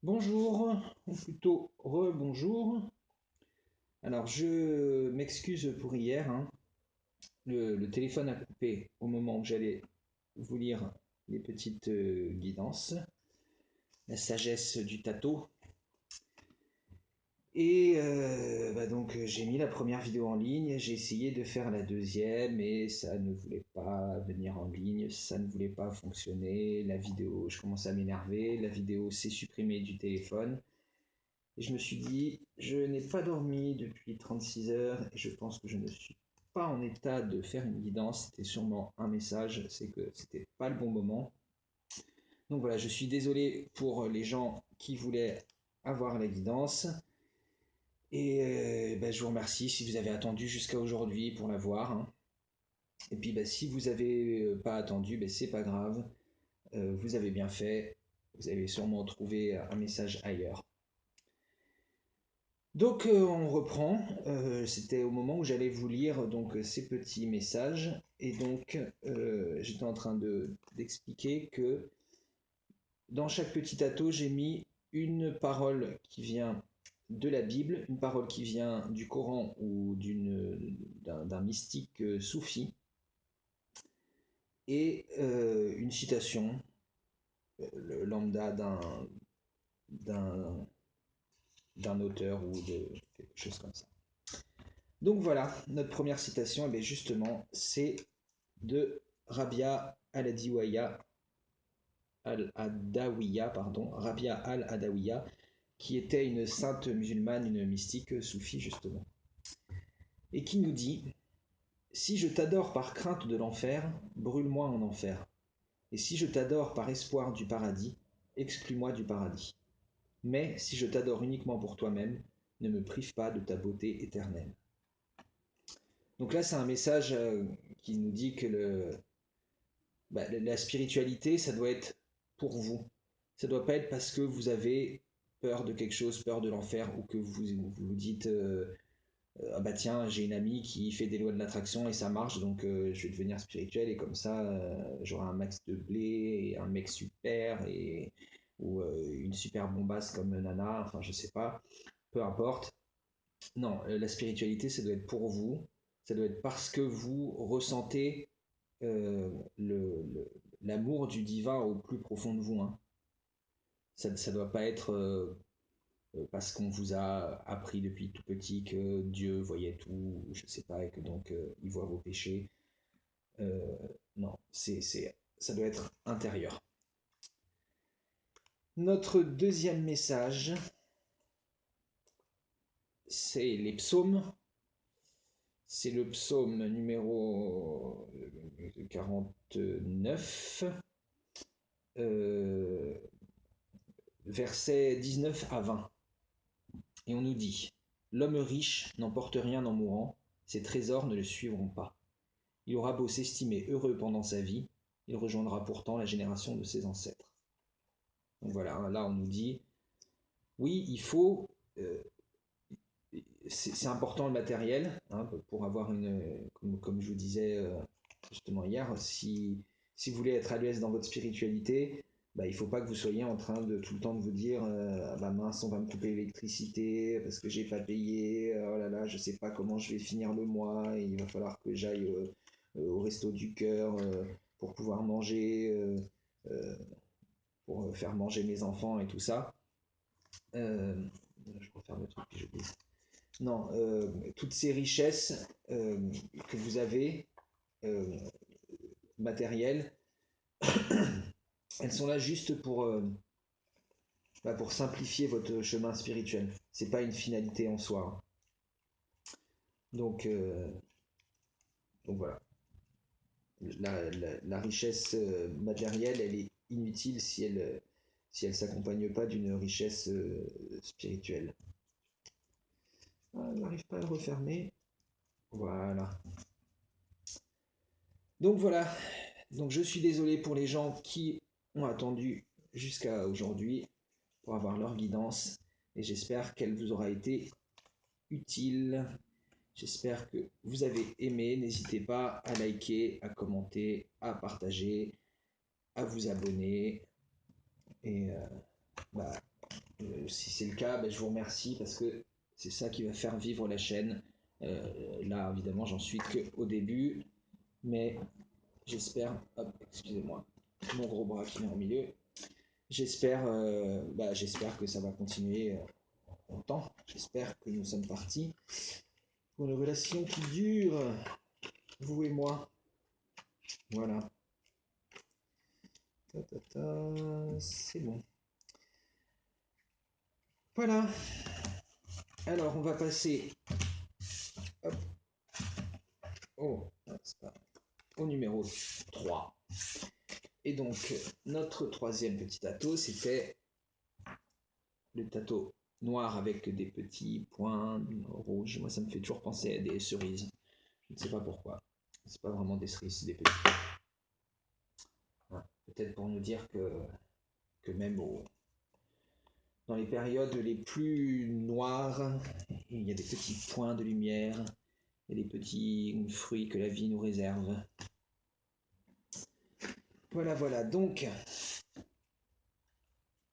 Bonjour, ou plutôt rebonjour. Alors je m'excuse pour hier, hein. Le téléphone a coupé au moment où j'allais vous lire les petites guidances, la sagesse du Tato. Et donc j'ai mis la première vidéo en ligne, j'ai essayé de faire la deuxième et ça ne voulait pas venir en ligne, ça ne voulait pas fonctionner. La vidéo, je commençais à m'énerver, la vidéo s'est supprimée du téléphone. Et je me suis dit, je n'ai pas dormi depuis 36 heures et je pense que je ne suis pas en état de faire une guidance. C'était sûrement un message, c'est que c'était pas le bon moment. Donc voilà, je suis désolé pour les gens qui voulaient avoir la guidance. Et je vous remercie si vous avez attendu jusqu'à aujourd'hui pour la voir, hein. Et puis si vous n'avez pas attendu, c'est pas grave. Vous avez bien fait. Vous avez sûrement trouvé un message ailleurs. Donc on reprend. C'était au moment où j'allais vous lire donc ces petits messages et donc j'étais en train d'expliquer que dans chaque petit atto j'ai mis une parole qui vient de la Bible, une parole qui vient du Coran ou d'un mystique soufi et une citation le lambda d'un d'un auteur ou de quelque chose comme ça. Donc voilà, notre première citation, justement, c'est de Rabia al-Adawiya, Rabia al-Adawiya, qui était une sainte musulmane, une mystique soufie justement, et qui nous dit: Si je t'adore par crainte de l'enfer, brûle-moi en enfer. Et si je t'adore par espoir du paradis, exclus-moi du paradis. Mais si je t'adore uniquement pour toi-même, ne me prive pas de ta beauté éternelle. Donc là, c'est un message qui nous dit que la spiritualité, ça doit être pour vous. Ça doit pas être parce que vous avez peur de quelque chose, peur de l'enfer, ou que vous dites ah bah tiens, j'ai une amie qui fait des lois de l'attraction et ça marche, donc je vais devenir spirituel et comme ça j'aurai un max de blé et un mec super ou une super bombasse comme Nana, enfin je sais pas, peu importe. Non, la spiritualité, ça doit être pour vous, ça doit être parce que vous ressentez euh, le- le- l'amour du divin au plus profond de vous, hein. Ça ne doit pas être parce qu'on vous a appris depuis tout petit que Dieu voyait tout, je sais pas, et que donc il voit vos péchés. Euh, non, ça doit être intérieur. Notre deuxième message, c'est les psaumes. C'est le psaume numéro 49, euh, versets 19 à 20. Et on nous dit: L'homme riche n'emporte rien en mourant, ses trésors ne le suivront pas. Il aura beau s'estimer heureux pendant sa vie, il rejoindra pourtant la génération de ses ancêtres. Donc voilà, là on nous dit: oui, il faut. C'est important le matériel, hein, pour avoir comme je vous disais justement hier, si vous voulez être à l'aise dans votre spiritualité, il ne faut pas que vous soyez en train de tout le temps de vous dire ah bah mince, on va me couper l'électricité parce que j'ai pas payé, oh là là, je sais pas comment je vais finir le mois, et il va falloir que j'aille au resto du cœur pour pouvoir manger, euh, pour faire manger mes enfants et tout ça. Euh, je referme le truc que j'ai oublié. Non, toutes ces richesses que vous avez, euh, matérielles, elles sont là juste pour simplifier votre chemin spirituel. C'est pas une finalité en soi, hein. Donc, donc voilà. La richesse matérielle, elle est inutile si elle s'accompagne pas d'une richesse spirituelle. Ah, je n'arrive pas à le refermer. Voilà. Donc voilà. Donc je suis désolé pour les gens qui ont attendu jusqu'à aujourd'hui pour avoir leur guidance et j'espère qu'elle vous aura été utile. J'espère que vous avez aimé. N'hésitez pas à liker, à commenter, à partager, à vous abonner et bah, Si c'est le cas, ben, je vous remercie parce que c'est ça qui va faire vivre la chaîne. Là, évidemment, j'en suis qu'au début, mais j'espère. Hop, excusez-moi, mon gros bras qui est en milieu. J'espère que ça va continuer longtemps. J'espère que nous sommes partis pour une relation qui dure, vous et moi. Voilà. C'est bon. Voilà. Alors, on va passer hop, au numéro 3. Et donc, notre troisième petit tato, c'était le tato noir avec des petits points rouges. Moi, ça me fait toujours penser à des cerises. Je ne sais pas pourquoi. C'est pas vraiment des cerises, c'est des petits. Ouais. Peut-être pour nous dire que même dans les périodes les plus noires, il y a des petits points de lumière, il y a des petits fruits que la vie nous réserve. Voilà, voilà. Donc,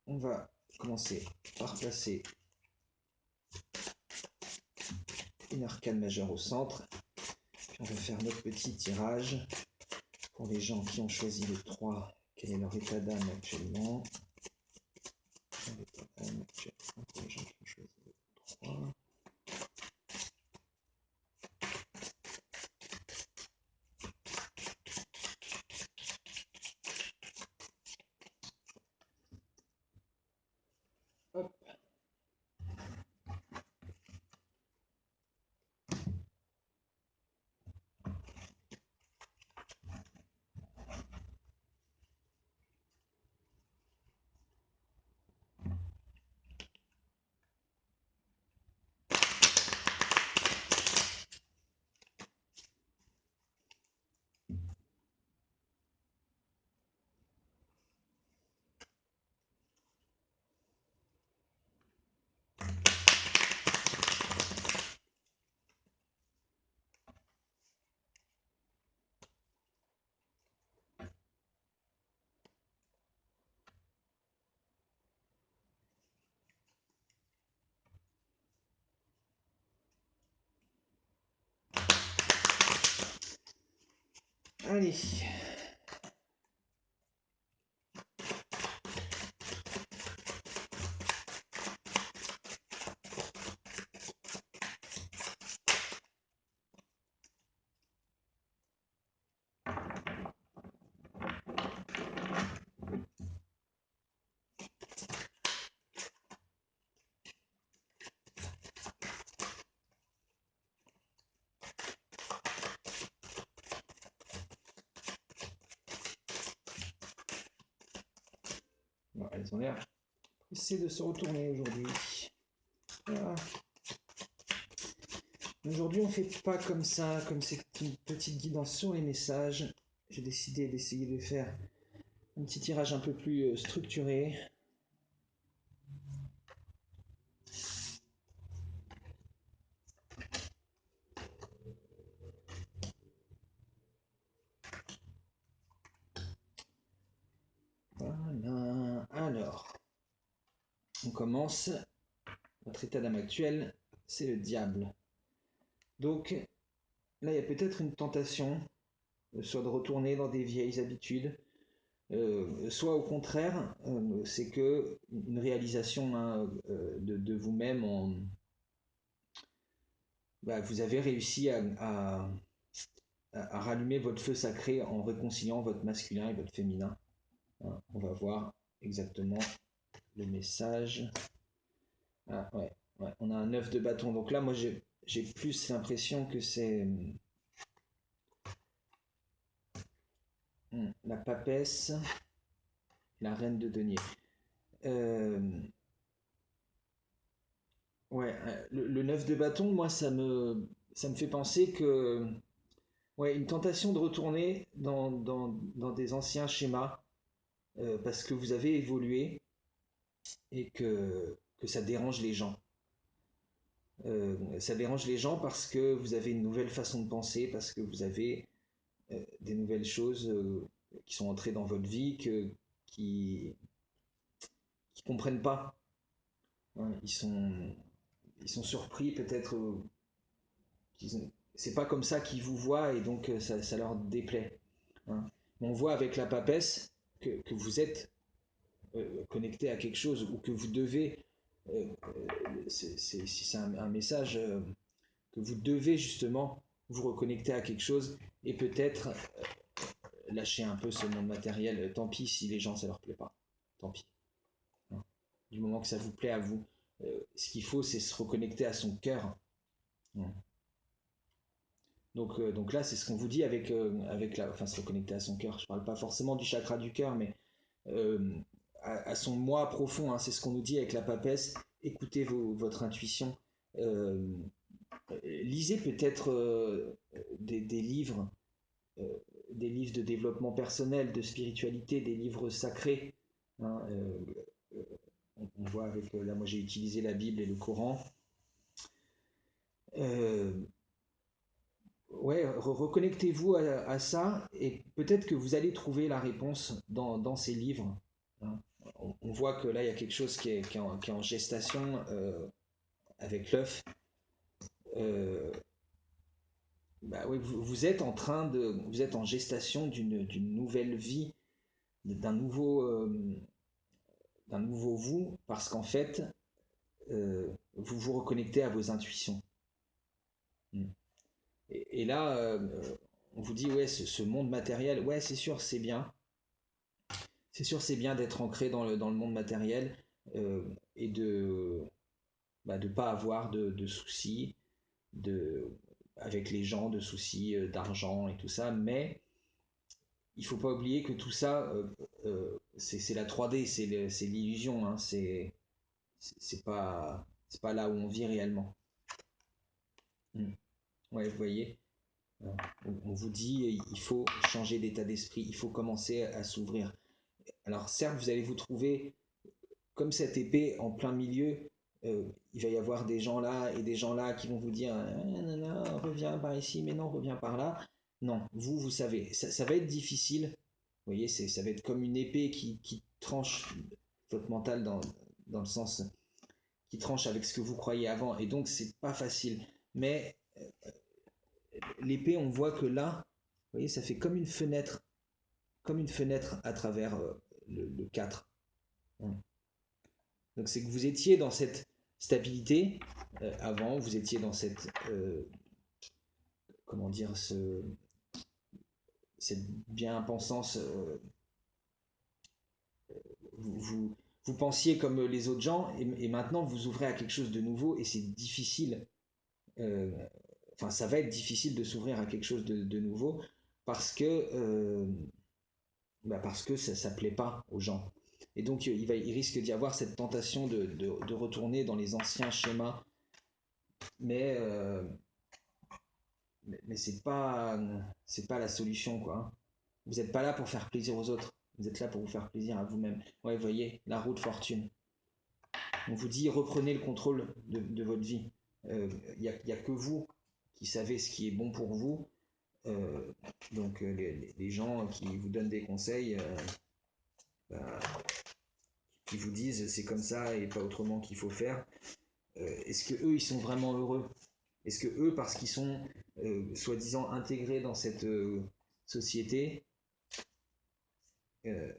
on va commencer par placer une arcane majeure au centre. Puis on va faire notre petit tirage pour les gens qui ont choisi le 3. Quel est leur état d'âme actuellement? L'état d'âme actuellement pour les gens qui ont choisi le 3. Hop. Allez. Bon, elles ont l'air pressées de se retourner aujourd'hui. Voilà. Aujourd'hui, on fait pas comme ça, comme c'est une petite guidance sur les messages. J'ai décidé d'essayer de faire un petit tirage un peu plus structuré. Voilà. Alors, on commence. Notre état d'âme actuel, c'est le diable. Donc, là, il y a peut-être une tentation, soit de retourner dans des vieilles habitudes, soit au contraire, c'est que une réalisation hein, de vous-même vous avez réussi à rallumer votre feu sacré en réconciliant votre masculin et votre féminin. Hein, on va voir exactement le message. Ah ouais, ouais, on a un 9 de bâton. Donc là, moi, j'ai plus l'impression que c'est la papesse, la reine de denier. Euh, ouais, le 9 de bâton, moi, ça me fait penser que ouais, une tentation de retourner dans des anciens schémas parce que vous avez évolué et que ça dérange les gens. Ça dérange les gens parce que vous avez une nouvelle façon de penser, parce que vous avez des nouvelles choses qui sont entrées dans votre vie qui comprennent pas. hein, ils sont surpris peut-être, c'est pas comme ça qu'ils vous voient et donc ça leur déplaît. Hein. On voit avec la papesse que vous êtes connecté à quelque chose ou que vous devez, c'est un message que vous devez justement vous reconnecter à quelque chose et peut-être lâcher un peu ce monde matériel. Tant pis si les gens ça leur plaît pas. Tant pis. Hein. Du moment que ça vous plaît à vous, ce qu'il faut c'est se reconnecter à son cœur. Hein. Donc là, c'est ce qu'on vous dit avec enfin, se reconnecter à son cœur. Je ne parle pas forcément du chakra du cœur, mais euh, à son moi profond. Hein, c'est ce qu'on nous dit avec la papesse. Écoutez votre intuition. Euh, Lisez peut-être euh, des livres de développement personnel, de spiritualité, des livres sacrés. Hein, on voit avec, là, moi j'ai utilisé la Bible et le Coran. Euh, Ouais, reconnectez-vous à ça et peut-être que vous allez trouver la réponse dans ces livres. Hein. On voit que là, il y a quelque chose qui est en gestation avec l'œuf. Euh, Bah oui, vous êtes en train vous êtes en gestation d'une nouvelle vie, d'un nouveau vous, parce qu'en fait, vous vous reconnectez à vos intuitions. Mm. Et là, on vous dit, ouais, ce monde matériel, ouais, c'est sûr, c'est bien. C'est sûr, c'est bien d'être ancré dans le monde matériel euh, et de pas avoir de soucis de, avec les gens, de soucis d'argent et tout ça, mais il faut pas oublier que tout ça, c'est la 3D, c'est l'illusion, hein, c'est pas là où on vit réellement. Mm. Ouais, vous voyez, on vous dit il faut changer d'état d'esprit, il faut commencer à s'ouvrir. Alors certes, vous allez vous trouver comme cette épée en plein milieu, il va y avoir des gens là et des gens là qui vont vous dire reviens par ici, mais non, reviens par là. Non, vous savez, ça va être difficile. Vous voyez, ça va être comme une épée qui tranche votre mental dans le sens qui tranche avec ce que vous croyez avant, et donc c'est pas facile. Mais l'épée, on voit que là, vous voyez, ça fait comme une fenêtre à travers le 4. Donc c'est que vous étiez dans cette stabilité avant, vous étiez dans cette comment dire cette bien-pensance. Vous pensiez comme les autres gens et maintenant vous ouvrez à quelque chose de nouveau et c'est difficile. euh, Enfin, ça va être difficile de s'ouvrir à quelque chose de nouveau parce que parce que ça plaît pas aux gens. Et donc il risque d'y avoir cette tentation de retourner dans les anciens schémas, mais mais c'est pas la solution quoi. Hein. Vous n'êtes pas là pour faire plaisir aux autres, vous êtes là pour vous faire plaisir à vous-même. Ouais, vous voyez, la roue de fortune. On vous dit reprenez le contrôle de votre vie. Il y a que vous qui savez ce qui est bon pour vous. Euh, donc les gens qui vous donnent des conseils, bah, qui vous disent c'est comme ça et pas autrement qu'il faut faire. Est-ce que eux ils sont vraiment heureux? Est-ce que eux, parce qu'ils sont soi-disant intégrés dans cette société, euh,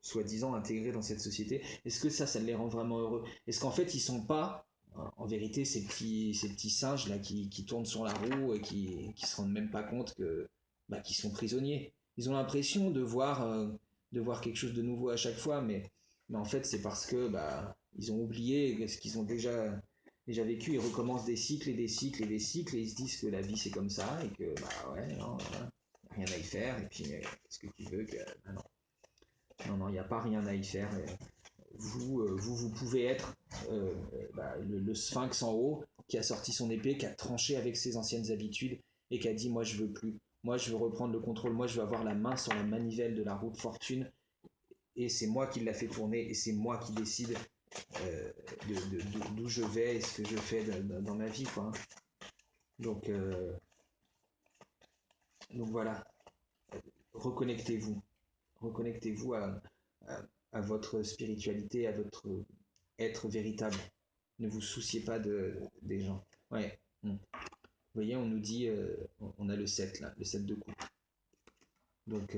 soi-disant intégrés dans cette société, est-ce que ça les rend vraiment heureux? Est-ce qu'en fait, ils sont pas, en vérité, ces petits singes là qui tournent sur la roue et qui se rendent même pas compte qu'ils sont prisonniers. Ils ont l'impression de voir quelque chose de nouveau à chaque fois, mais en fait, c'est parce que ils ont oublié ce qu'ils ont déjà vécu. Ils recommencent des cycles et des cycles et des cycles et ils se disent que la vie c'est comme ça et que ouais, non, voilà, rien à y faire. Et puis, qu'est-ce que tu veux que, non. Non, il n'y a pas rien à y faire. Vous pouvez être le sphinx en haut qui a sorti son épée, qui a tranché avec ses anciennes habitudes et qui a dit moi je veux plus. Moi je veux reprendre le contrôle. Moi je veux avoir la main sur la manivelle de la roue de fortune et c'est moi qui l'a fait tourner et c'est moi qui décide euh, d'où je vais et ce que je fais dans ma vie. Quoi. Donc, euh, donc voilà, reconnectez-vous. Reconnectez-vous à votre spiritualité, à votre être véritable. Ne vous souciez pas des gens. Ouais. Vous voyez, on nous dit, on a le 7 là, le 7 de coupe. Donc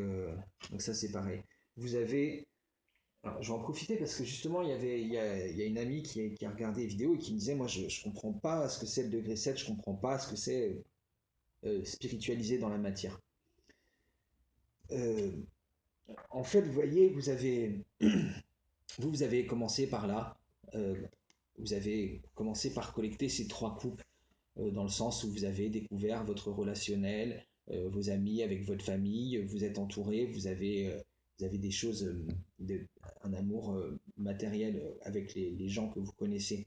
ça c'est pareil. Vous avez, alors, je vais en profiter parce que justement il y a une amie qui a regardé les vidéos et qui me disait, moi je comprends pas ce que c'est le degré 7, je comprends pas ce que c'est spiritualiser dans la matière. Euh, En fait, vous voyez, vous avez commencé par là. euh, vous avez commencé par collecter ces trois coupes, dans le sens où vous avez découvert votre relationnel, vos amis avec votre famille, vous êtes entouré, vous avez des choses, un amour matériel avec les gens que vous connaissez.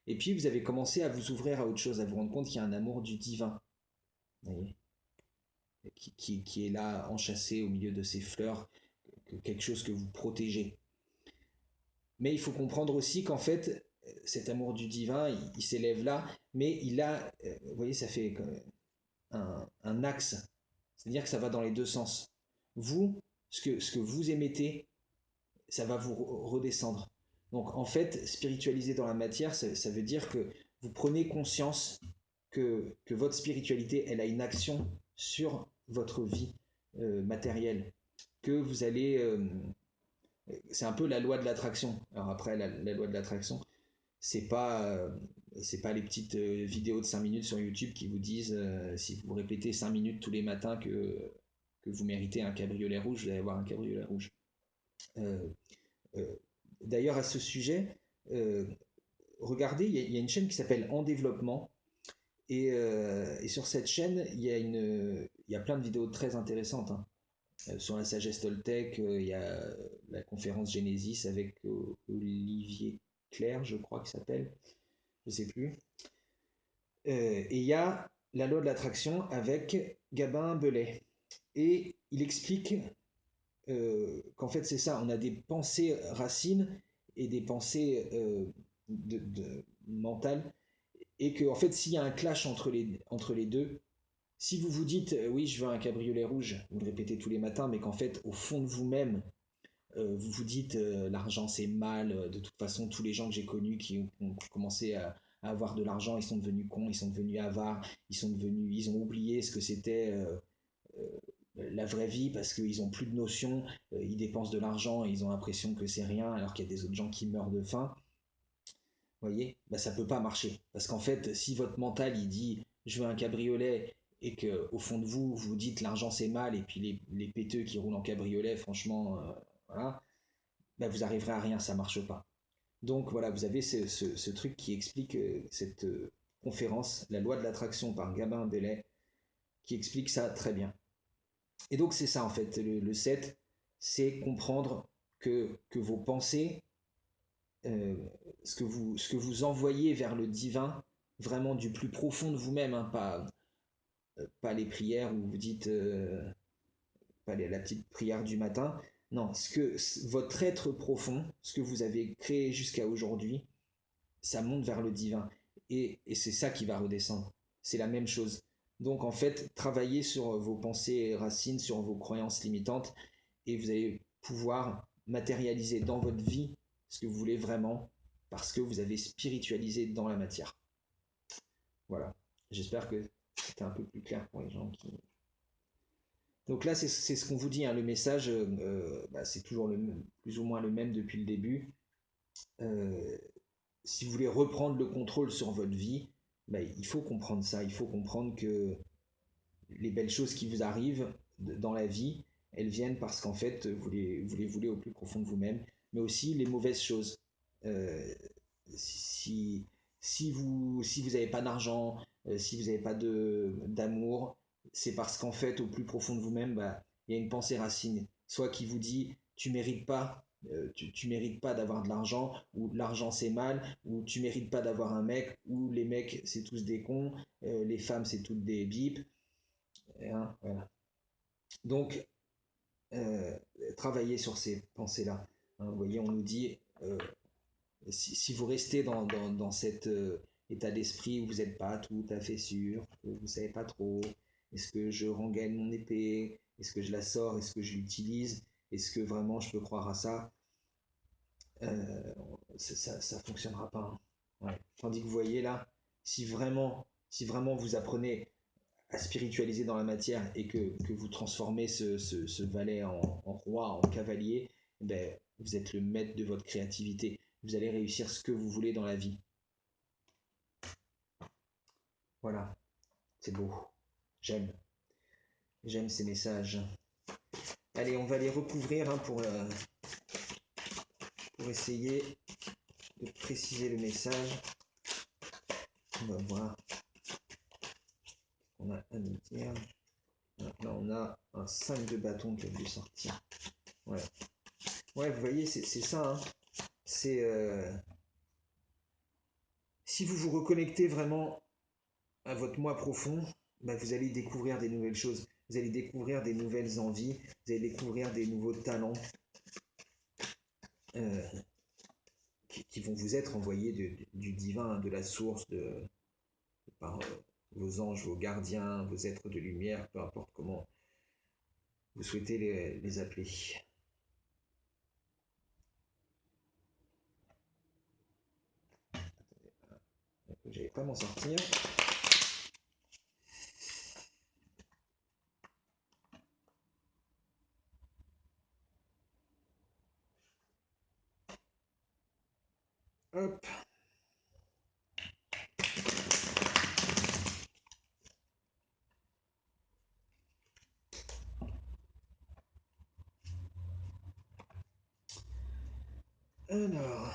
Et puis vous avez commencé à vous ouvrir à autre chose, à vous rendre compte qu'il y a un amour du divin, vous voyez, qui est là, enchâssé au milieu de ces fleurs, quelque chose que vous protégez. Mais il faut comprendre aussi qu'en fait, cet amour du divin, il s'élève là, mais il a, vous voyez, ça fait un axe, c'est-à-dire que ça va dans les deux sens. Vous, ce que vous émettez, ça va vous redescendre. Donc en fait, spiritualiser dans la matière, ça veut dire que vous prenez conscience que votre spiritualité, elle a une action sur votre vie matérielle, que vous allez c'est un peu la loi de l'attraction. Alors après, la loi de l'attraction, c'est pas, euh, c'est pas les petites vidéos de 5 minutes sur YouTube qui vous disent si vous répétez 5 minutes tous les matins que vous méritez un cabriolet rouge, vous allez avoir un cabriolet rouge. Euh, euh, D'ailleurs, à ce sujet, euh, regardez, il y a une chaîne qui s'appelle En Développement. Et sur cette chaîne, il y a plein de vidéos très intéressantes, hein. Sur la sagesse Toltec, il y a la conférence Genesis avec Olivier Claire, je crois qu'il s'appelle, je sais plus. Et il y a la loi de l'attraction avec Gabin Belay. Et il explique qu'en fait c'est ça, on a des pensées racines et des pensées mentales, et qu'en en fait s'il y a un clash entre les deux, si vous vous dites oui je veux un cabriolet rouge, vous le répétez tous les matins, mais qu'en fait au fond de vous-même, vous vous dites l'argent c'est mal, de toute façon tous les gens que j'ai connus qui ont commencé à avoir de l'argent, ils sont devenus cons, ils sont devenus avares, ils ont oublié ce que c'était la vraie vie parce qu'ils ont plus de notions, ils dépensent de l'argent et ils ont l'impression que c'est rien alors qu'il y a des autres gens qui meurent de faim. Vous voyez, bah, ça peut pas marcher parce qu'en fait si votre mental il dit je veux un cabriolet et que au fond de vous vous dites l'argent c'est mal, et puis les péteux qui roulent en cabriolet franchement voilà, ben vous arriverez à rien, ça marche pas. Donc voilà, vous avez ce truc qui explique cette conférence, la loi de l'attraction par Gabin Bellet, qui explique ça très bien. Et donc c'est ça en fait, le 7, c'est comprendre que vos pensées, euh, ce que vous envoyez vers le divin, vraiment du plus profond de vous-même, hein, pas les prières où vous dites, pas la petite prière du matin, non, votre être profond, ce que vous avez créé jusqu'à aujourd'hui, ça monte vers le divin. Et c'est ça qui va redescendre. C'est la même chose. Donc en fait, travaillez sur vos pensées racines, sur vos croyances limitantes, et vous allez pouvoir matérialiser dans votre vie ce que vous voulez vraiment, parce que vous avez spiritualisé dans la matière. Voilà. J'espère que c'était un peu plus clair pour les gens qui... Donc là, c'est ce qu'on vous dit, hein, le message, bah, c'est toujours plus ou moins le même depuis le début. Euh, Si vous voulez reprendre le contrôle sur votre vie, bah, il faut comprendre ça. Il faut comprendre que les belles choses qui vous arrivent dans la vie, elles viennent parce qu'en fait, vous les voulez au plus profond de vous-même, mais aussi les mauvaises choses. Euh, si, si vous n'avez pas d'argent, si vous n'avez pas d'amour, c'est parce qu'en fait, au plus profond de vous-même, bah, il y a une pensée racine, soit qui vous dit tu mérites pas, tu mérites pas d'avoir de l'argent, ou l'argent c'est mal, ou tu mérites pas d'avoir un mec, ou les mecs c'est tous des cons, les femmes c'est toutes des bips, hein, voilà. Donc, euh, travaillez sur ces pensées-là. Hein, vous voyez, on nous dit, si vous restez dans cet état d'esprit où vous n'êtes pas tout à fait sûr, que vous ne savez pas trop, est-ce que je rengaine mon épée, est-ce que je la sors, est-ce que je l'utilise, est-ce que vraiment je peux croire à ça, ça fonctionnera pas, hein. Ouais. Tandis que vous voyez là, si vraiment vous apprenez à spiritualiser dans la matière et que vous transformez ce valet en roi, en cavalier, ben, vous êtes le maître de votre créativité. Vous allez réussir ce que vous voulez dans la vie. Voilà, c'est beau. J'aime. J'aime ces messages. Allez, on va les recouvrir hein, pour essayer de préciser le message. On va voir. On a à nous dire. Là, on a un 5 de bâton qui a dû sortir. Ouais. Ouais, vous voyez, c'est ça. Hein. C'est. Si vous vous reconnectez vraiment à votre moi profond, bah, vous allez découvrir des nouvelles choses. Vous allez découvrir des nouvelles envies. Vous allez découvrir des nouveaux talents euh, qui vont vous être envoyés du divin, de la source, par vos anges, vos gardiens, vos êtres de lumière, peu importe comment vous souhaitez les appeler. Je vais pas m'en sortir. Hop. Alors.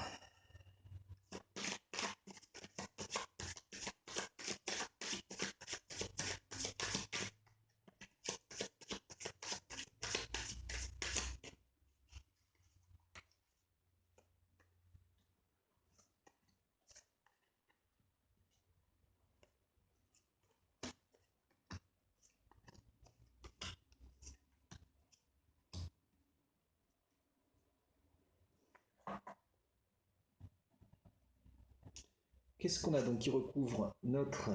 Qu'est-ce qu'on a donc qui recouvre notre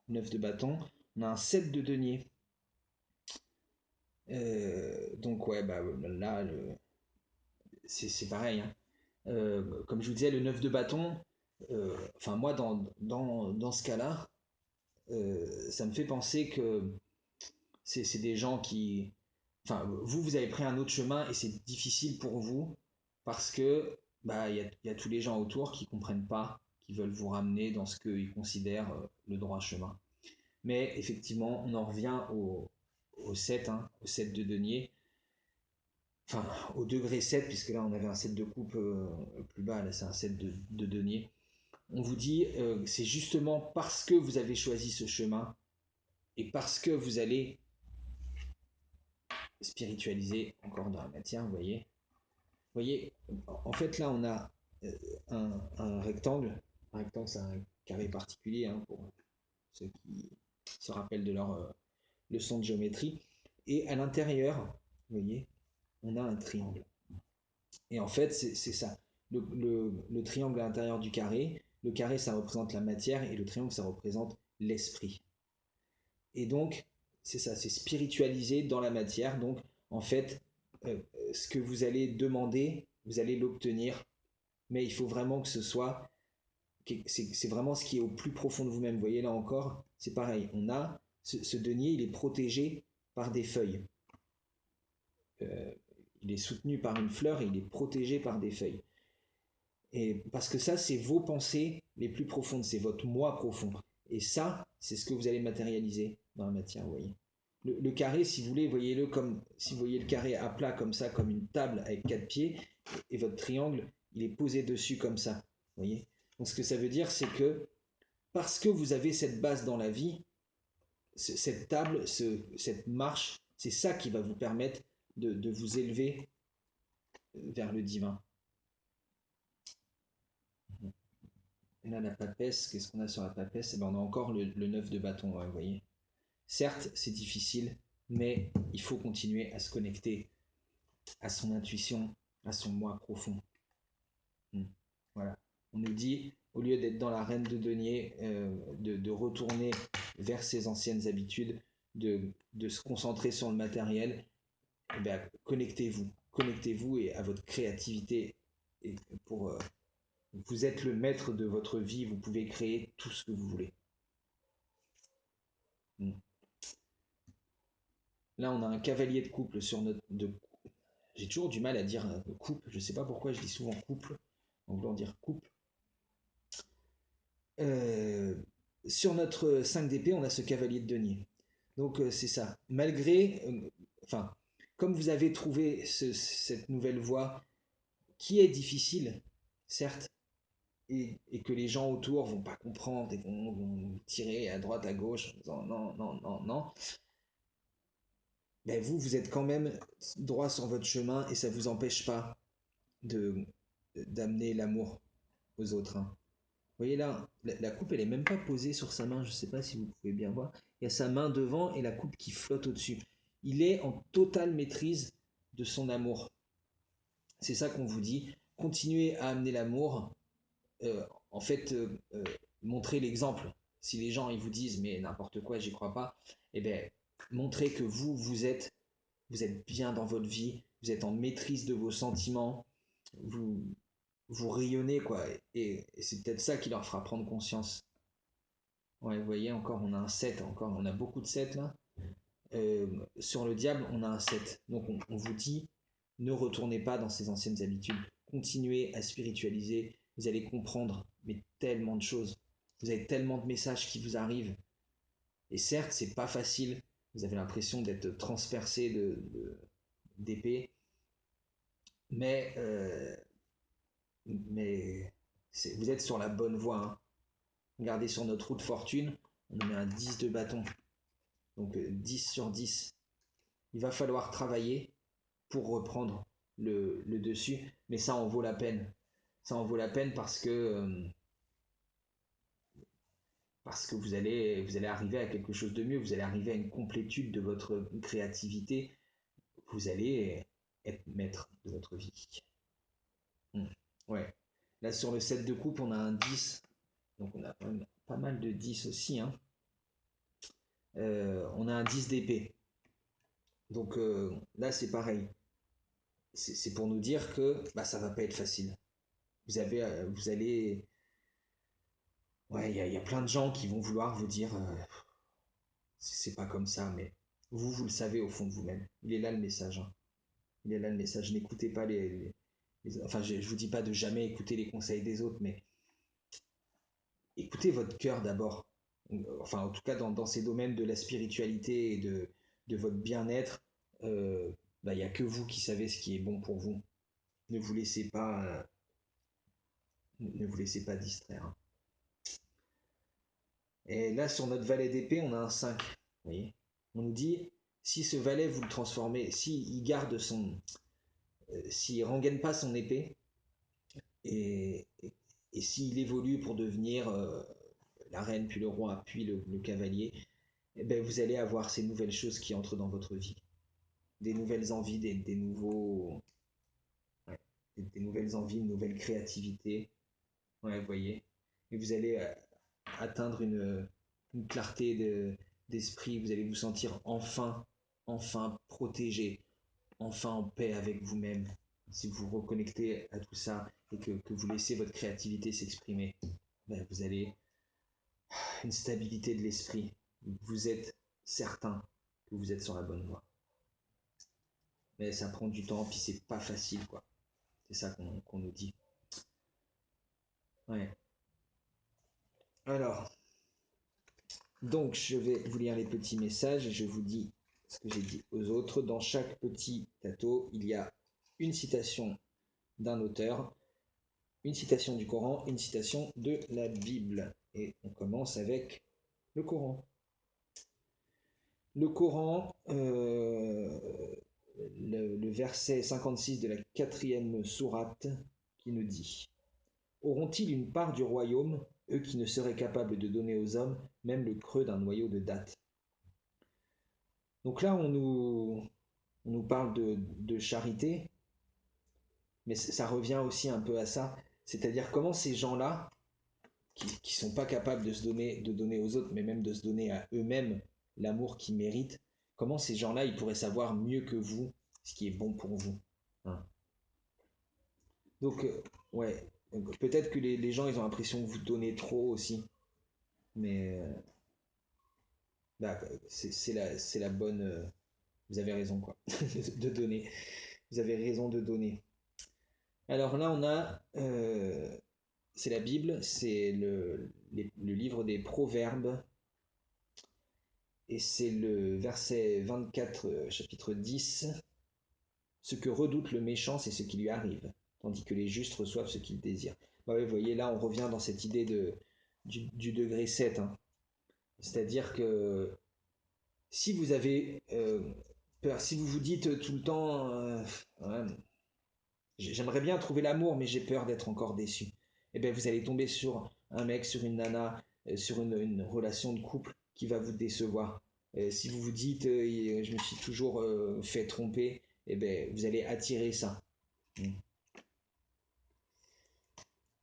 9 de bâton? On a un 7 de denier. Donc ouais, bah là, c'est pareil. Hein. Comme je vous disais, le 9 de bâton, enfin moi dans ce cas-là, ça me fait penser que c'est des gens qui... Enfin, vous avez pris un autre chemin et c'est difficile pour vous parce que bah y a tous les gens autour qui comprennent pas, qui veulent vous ramener dans ce qu'ils considèrent le droit chemin. Mais effectivement, on en revient au 7, hein, au 7 de denier, enfin au degré 7, puisque là on avait un 7 de coupe plus bas, là c'est un 7 de denier. On vous dit, c'est justement parce que vous avez choisi ce chemin et parce que vous allez spiritualiser encore dans la matière, vous voyez. Vous voyez, en fait là on a un rectangle. Un rectangle c'est un carré particulier hein, pour ceux qui se rappellent de leur leçon de géométrie. Et à l'intérieur, vous voyez, on a un triangle. Et en fait, c'est ça. Le triangle à l'intérieur du carré, le carré, ça représente la matière et le triangle, ça représente l'esprit. Et donc, c'est ça, c'est spiritualisé dans la matière. Donc, en fait, ce que vous allez demander, vous allez l'obtenir. Mais il faut vraiment que ce soit, c'est vraiment ce qui est au plus profond de vous-même. Vous voyez là encore, c'est pareil. On a ce denier, il est protégé par des feuilles. Euh, il est soutenu par une fleur et il est protégé par des feuilles. Et parce que ça, c'est vos pensées les plus profondes, c'est votre moi profond. Et ça, c'est ce que vous allez matérialiser dans la matière, vous voyez. Le carré, si vous voulez, voyez-le comme si vous voyez le carré à plat comme ça, comme une table avec 4 pieds, et votre triangle, il est posé dessus comme ça, vous voyez. Donc ce que ça veut dire, c'est que parce que vous avez cette base dans la vie, cette table, cette marche, c'est ça qui va vous permettre de vous élever vers le divin. Et là, la papesse, qu'est-ce qu'on a sur la papesse? Eh ben, on a encore le 9 de bâton, ouais, vous voyez. Certes, c'est difficile, mais il faut continuer à se connecter à son intuition, à son moi profond. Voilà. On nous dit, au lieu d'être dans la reine de denier, de retourner vers ses anciennes habitudes, de se concentrer sur le matériel. Eh ben, connectez-vous et à votre créativité et pour Vous êtes le maître de votre vie, vous pouvez créer tout ce que vous voulez. Mm. Là, on a un cavalier de couple sur notre... J'ai toujours du mal à dire couple, je ne sais pas pourquoi je dis souvent couple, on veut dire couple. Euh, Sur notre 5 d'épée, on a ce cavalier de denier. Donc c'est ça. Malgré, enfin, comme vous avez trouvé cette nouvelle voie qui est difficile, certes, et que les gens autour vont pas comprendre et vont tirer à droite, à gauche en disant non, non, non, non, ben vous, vous êtes quand même droit sur votre chemin et ça vous empêche pas de d'amener l'amour aux autres, hein. Vous voyez là, la coupe, elle est même pas posée sur sa main, je sais pas si vous pouvez bien voir. Il y a sa main devant et la coupe qui flotte au-dessus. Il est en totale maîtrise de son amour. C'est ça qu'on vous dit. Continuez à amener l'amour. En fait, montrez l'exemple. Si les gens ils vous disent mais n'importe quoi, j'y crois pas, eh bien, montrez que vous êtes bien dans votre vie, vous êtes en maîtrise de vos sentiments, vous, vous rayonnez quoi. Et c'est peut-être ça qui leur fera prendre conscience. Ouais, vous voyez, encore, on a un 7 encore, on a beaucoup de 7 là. Euh, sur le diable, on a un 7. Donc on vous dit, ne retournez pas dans ces anciennes habitudes. Continuez à spiritualiser. Vous allez comprendre, mais tellement de choses. Vous avez tellement de messages qui vous arrivent. Et certes, c'est pas facile. Vous avez l'impression d'être transpercé d'épée. Mais, mais vous êtes sur la bonne voie, hein. Regardez sur notre roue de fortune, on met un 10 de bâton. Donc 10 sur 10. Il va falloir travailler pour reprendre le dessus, mais ça en vaut la peine. Ça en vaut la peine parce que vous allez arriver à quelque chose de mieux, vous allez arriver à une complétude de votre créativité, vous allez être maître de votre vie. Hmm. Ouais. Là sur le 7 de coupe, on a un 10, donc on a pas mal de 10 aussi, hein. On a un 10 d'épée. Donc là c'est pareil. C'est pour nous dire que bah, ça va pas être facile. Vous allez, ouais, il y a plein de gens qui vont vouloir vous dire c'est pas comme ça, mais vous le savez au fond de vous-même. Il est là le message, hein. Il est là le message. N'écoutez pas enfin, je vous dis pas de jamais écouter les conseils des autres, mais écoutez votre cœur d'abord. Enfin, en tout cas, dans ces domaines de la spiritualité et de votre bien-être, bah, il n'y a que vous qui savez ce qui est bon pour vous. Ne vous laissez pas, ne vous laissez pas distraire, hein. Et là, sur notre valet d'épée, on a un 5. Vous voyez, on nous dit, si ce valet, vous le transformez, s'il garde s'il rengaine pas son épée, et, et, et s'il évolue pour devenir la reine, puis le roi, puis le cavalier, eh ben, vous allez avoir ces nouvelles choses qui entrent dans votre vie. Des nouvelles envies, des nouveaux... Ouais, des nouvelles envies, une nouvelle créativité. Ouais, vous voyez. Et vous allez atteindre une clarté d'esprit, vous allez vous sentir enfin protégé, enfin en paix avec vous-même. Si vous vous reconnectez à tout ça et que vous laissez votre créativité s'exprimer, ben vous allez une stabilité de l'esprit. Vous êtes certain que vous êtes sur la bonne voie. Mais ça prend du temps, puis c'est pas facile, quoi. C'est ça qu'on nous dit. Ouais. Alors, donc je vais vous lire les petits messages et je vous dis ce que j'ai dit aux autres. Dans chaque petit plateau, il y a une citation d'un auteur, une citation du Coran, une citation de la Bible. Et on commence avec le Coran. Le Coran, le verset 56 de la 4e sourate, qui nous dit: Auront-ils une part du royaume, eux qui ne seraient capables de donner aux hommes même le creux d'un noyau de date? Donc là, on nous parle de charité, mais ça revient aussi un peu à ça. C'est-à-dire comment ces gens-là, qui sont pas capables de donner aux autres, mais même de se donner à eux-mêmes l'amour qu'ils méritent, comment ces gens-là, ils pourraient savoir mieux que vous ce qui est bon pour vous, hein. Donc, ouais, Donc, peut-être que les gens ils ont l'impression que vous donnez trop aussi, mais bah, c'est la bonne. Vous avez raison quoi, de donner. Vous avez raison de donner. Alors là on a, c'est la Bible, c'est le livre des Proverbes et c'est le verset 24, chapitre 10. Ce que redoute le méchant, c'est ce qui lui arrive, tandis que les justes reçoivent ce qu'ils désirent. Bah ouais, vous voyez, là, on revient dans cette idée du degré 7, hein. C'est-à-dire que si vous avez peur, si vous vous dites tout le temps, ouais, j'aimerais bien trouver l'amour, mais j'ai peur d'être encore déçu, eh bien, vous allez tomber sur un mec, sur une nana, sur une relation de couple qui va vous décevoir. Si vous vous dites, je me suis toujours fait tromper, eh bien, vous allez attirer ça.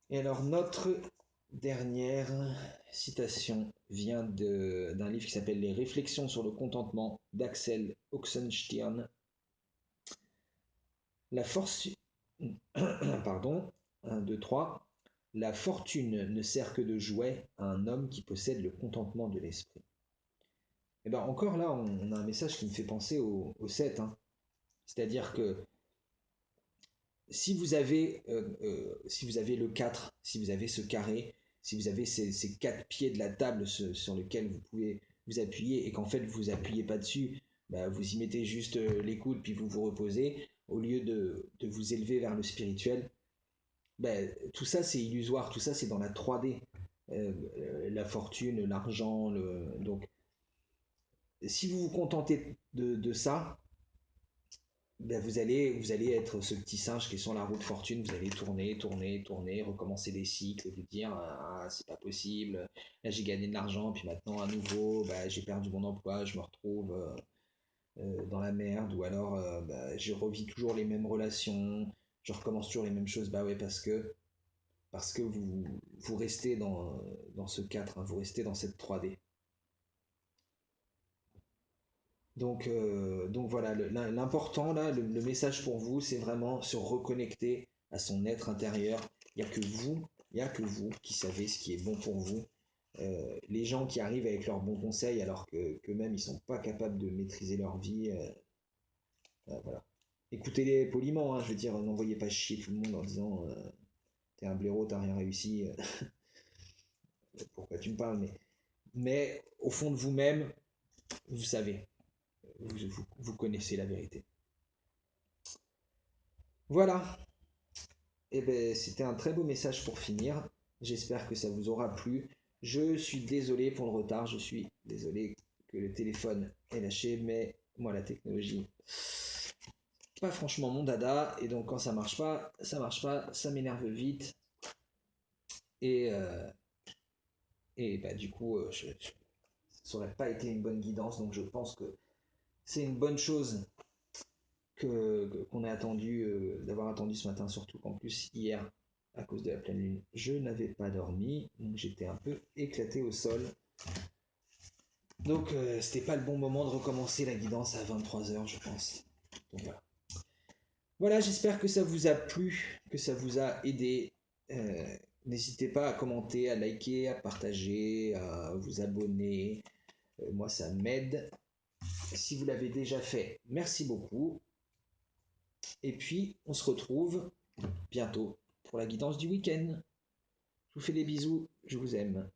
Et alors notre dernière citation vient d'un livre qui s'appelle Les Réflexions sur le contentement d'Axel Oxenstern. La force... Pardon, 1, 2, 3. La fortune ne sert que de jouet à un homme qui possède le contentement de l'esprit. Et bien encore là, on a un message qui me fait penser au 7. Hein. C'est-à-dire que si vous avez le 4, si vous avez ce carré, si vous avez ces 4 pieds de la table sur lesquels vous pouvez vous appuyer et qu'en fait vous vous appuyez pas dessus, bah, vous y mettez juste les coudes puis vous vous reposez, au lieu de vous élever vers le spirituel, bah, tout ça c'est illusoire, tout ça c'est dans la 3D. La fortune, l'argent, donc si vous vous contentez de ça, ben vous allez être ce petit singe qui est sur la route fortune, vous allez tourner, tourner, tourner, recommencer des cycles, vous dire ah c'est pas possible, là j'ai gagné de l'argent, puis maintenant à nouveau bah, j'ai perdu mon emploi, je me retrouve dans la merde, ou alors bah, je revis toujours les mêmes relations, je recommence toujours les mêmes choses, bah ouais parce que vous restez dans ce 4, hein, vous restez dans cette 3D. Donc voilà, l'important là, le message pour vous, c'est vraiment se reconnecter à son être intérieur. Il n'y a que vous, il n'y a que vous qui savez ce qui est bon pour vous. Les gens qui arrivent avec leurs bons conseils alors qu'eux-mêmes ils ne sont pas capables de maîtriser leur vie, voilà. Écoutez-les poliment, hein, je veux dire, n'envoyez pas chier tout le monde en disant t'es un blaireau, t'as rien réussi, pourquoi tu me parles, mais au fond de vous-même, vous savez, vous connaissez la vérité. Voilà, eh ben, c'était un très beau message pour finir. J'espère que ça vous aura plu. Je suis désolé pour le retard, je suis désolé que le téléphone est lâché, mais moi la technologie, pas franchement mon dada, et donc quand ça marche pas, ça m'énerve vite, et, euh, et bah, du coup, ça aurait pas été une bonne guidance, donc je pense que c'est une bonne chose qu'on ait attendu, d'avoir attendu ce matin, surtout qu'en plus hier, à cause de la pleine lune, je n'avais pas dormi, donc j'étais un peu éclaté au sol. Donc c'était pas le bon moment de recommencer la guidance à 23h, je pense. Donc voilà. Voilà, j'espère que ça vous a plu, que ça vous a aidé. Euh, N'hésitez pas à commenter, à liker, à partager, à vous abonner. Moi, ça m'aide. Si vous l'avez déjà fait, merci beaucoup. Et puis, on se retrouve bientôt pour la guidance du week-end. Je vous fais des bisous, je vous aime.